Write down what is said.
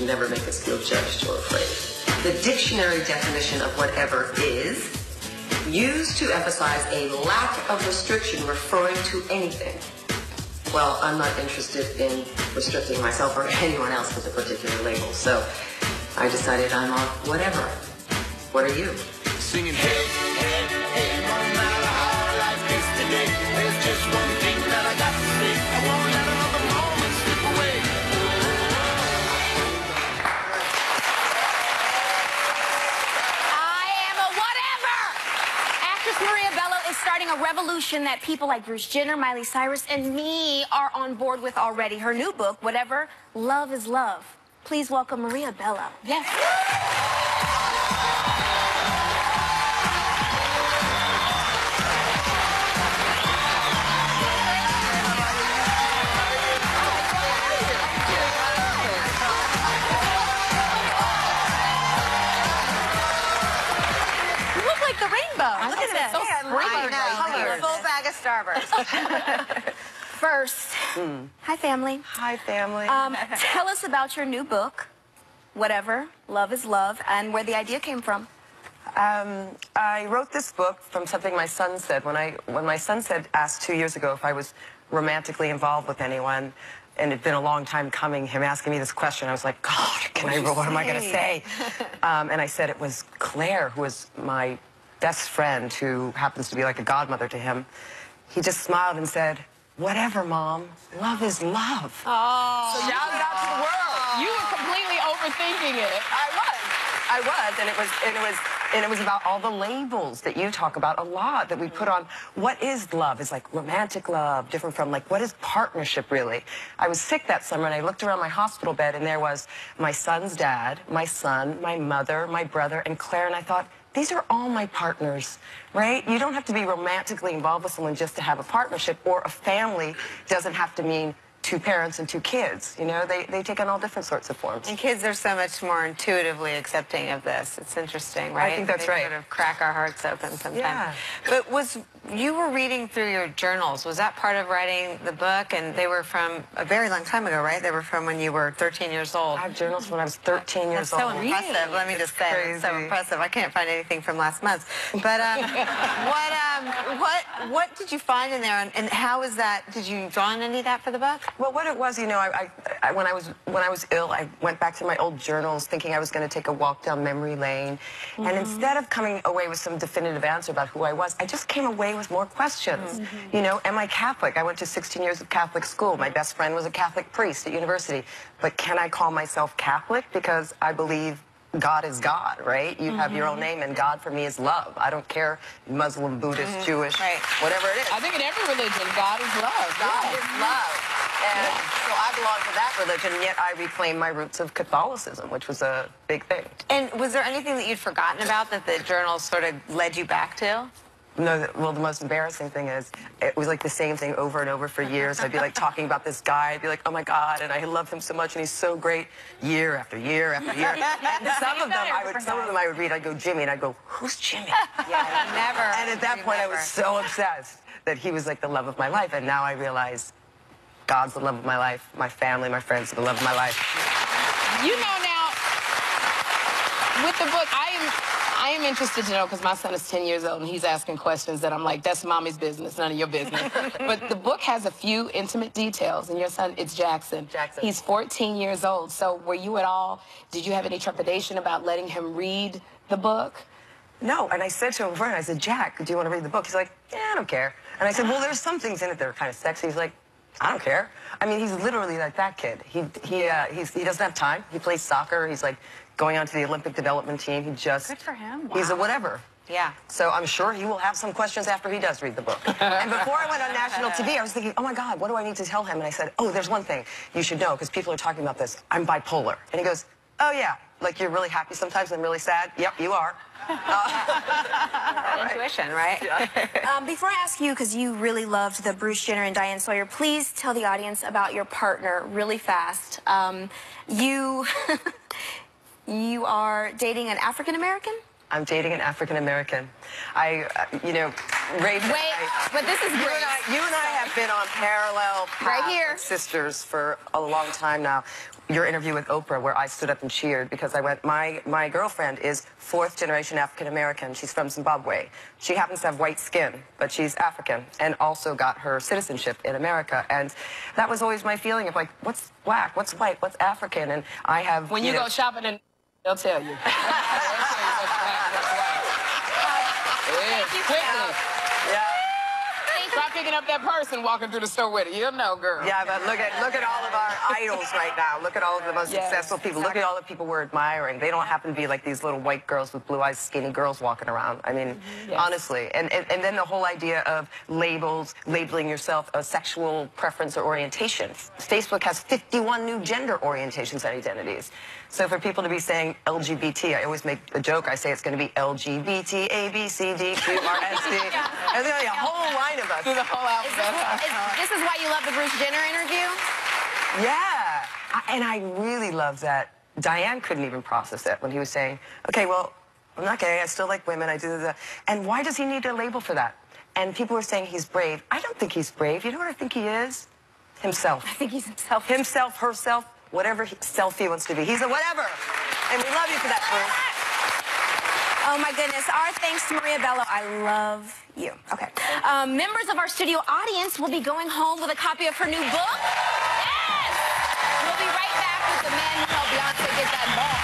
should never make us feel judged or afraid. The dictionary definition of whatever is used to emphasize a lack of restriction referring to anything. Well, I'm not interested in restricting myself or anyone else with a particular label, so I decided I'm off whatever. What are you? Singing, hey, hey, hey, no matter how life is today, there's just one thing that I got to say. I won't let another moment slip away. I am a whatever! Actress Maria Bello is starting a revolution that people like Bruce Jenner, Miley Cyrus, and me are on board with already. Her new book, Whatever, Love is Love. Please welcome Maria Bello. Yes. The rainbow. Look at this. So I know. Full bag of Starburst. First, hi family. Hi family. Tell us about your new book, Whatever, Love is Love, and where the idea came from. I wrote this book from something my son said. When my son asked 2 years ago if I was romantically involved with anyone, and it'd been a long time coming, him asking me this question, I was like, God, what am I going to say? And I said it was Claire, who was my best friend, who happens to be like a godmother to him. He just smiled and said, whatever, Mom, love is love. Oh. So shout out to the world. You were completely overthinking it. I was, and it was about all the labels that you talk about a lot that we put on. What is love? It's like romantic love, different from like, what is partnership really? I was sick that summer and I looked around my hospital bed and there was my son's dad, my son, my mother, my brother, and Claire, and I thought, these are all my partners, right? You don't have to be romantically involved with someone just to have a partnership, or a family doesn't have to mean 2 parents and 2 kids. You know, they take on all different sorts of forms. And kids are so much more intuitively accepting of this. It's interesting, right? I think that's they right. Sort of crack our hearts open sometimes. Yeah. But you were reading through your journals. Was that part of writing the book? And they were from a very long time ago, right? They were from when you were 13 years old. I have journals when I was 13 years That's so old. impressive. Let me just say, it's so impressive. I can't find anything from last month. But what did you find in there, and how is that? Did you draw on any of that for the book? Well, what it was, you know, when I was ill, I went back to my old journals, thinking I was going to take a walk down memory lane, and instead of coming away with some definitive answer about who I was, I just came away with more questions. You know, am I Catholic? I went to 16 years of Catholic school. My best friend was a Catholic priest at university. But can I call myself Catholic? Because I believe God is God, right? You have your own name, and God for me is love. I don't care, Muslim, Buddhist, Jewish, whatever it is. I think in every religion, God is love. God is love. And so I belong to that religion, yet I reclaim my roots of Catholicism, which was a big thing. And was there anything that you'd forgotten about that the journals sort of led you back to? No, well, the most embarrassing thing is, it was like the same thing over and over for years. I'd be like talking about this guy, I'd be like, oh my God, and I love him so much, and he's so great, year after year after year. And some of them I would read, I'd go, Jimmy, and I'd go, who's Jimmy? Yeah, never. And at that point, I was so obsessed that he was like the love of my life, and now I realize God's the love of my life, my family, my friends are the love of my life. You know now, with the book, I am interested to know, because my son is 10 years old and he's asking questions that I'm like, that's mommy's business, none of your business. But the book has a few intimate details, and your son, it's Jackson. He's 14 years old. So were you at all, did you have any trepidation about letting him read the book? No, and I said to him before, I said, Jack, do you want to read the book? He's like, yeah, I don't care. And I said, well, there's some things in it that are kind of sexy. He's like, I don't care. I mean, he's literally like that kid. He doesn't have time. He plays soccer. He's like going on to the Olympic development team. He just... Good for him. Wow. He's a whatever. Yeah. So I'm sure he will have some questions after he does read the book. And before I went on national TV, I was thinking, oh my God, what do I need to tell him? And I said, oh, there's one thing you should know, because people are talking about this. I'm bipolar. And he goes, oh yeah, like you're really happy sometimes and really sad? Yep, you are. Intuition, right? Yeah. Before I ask you, because you really loved the Bruce Jenner and Diane Sawyer, please tell the audience about your partner really fast. You are dating an African-American? I'm dating an African American. Raven. Wait, but this is great. You and I have been on parallel paths here. with sisters for a long time now. Your interview with Oprah, where I stood up and cheered because I went, my girlfriend is 4th generation African American. She's from Zimbabwe. She happens to have white skin, but she's African and also got her citizenship in America. And that was always my feeling of like, what's black, what's white, what's African? And I have, When you go shopping, and they'll tell you. Quickly. Yeah. Stop picking up that person walking through the store with it. You'll know, girl. Yeah, but look at all of our idols right now. Look at all of the most successful people. Look at all the people we're admiring. They don't happen to be like these little white girls with blue eyes, skinny girls walking around. I mean, honestly. And then the whole idea of labeling yourself a sexual preference or orientation. Facebook has 51 new gender orientations and identities. So for people to be saying LGBT, I always make a joke. I say it's going to be LGBT, A, B, C, D, Q, R, S, T. There's going to be a whole line of us. Through the whole alphabet. This is why you love the Bruce Jenner interview? Yeah. And I really love that. Diane couldn't even process it when he was saying, okay, well, I'm not gay. I still like women. I do that. And why does he need a label for that? And people were saying he's brave. I don't think he's brave. You know what I think he is? Himself. I think he's himself. Himself, herself, whatever self he wants to be. He's a whatever. And we love you for that, Bruce. Oh, my goodness. Our thanks to Maria Bello. I love you. Okay. Members of our studio audience will be going home with a copy of her new book. Yes! We'll be right back with the man who helped Beyonce get that ball.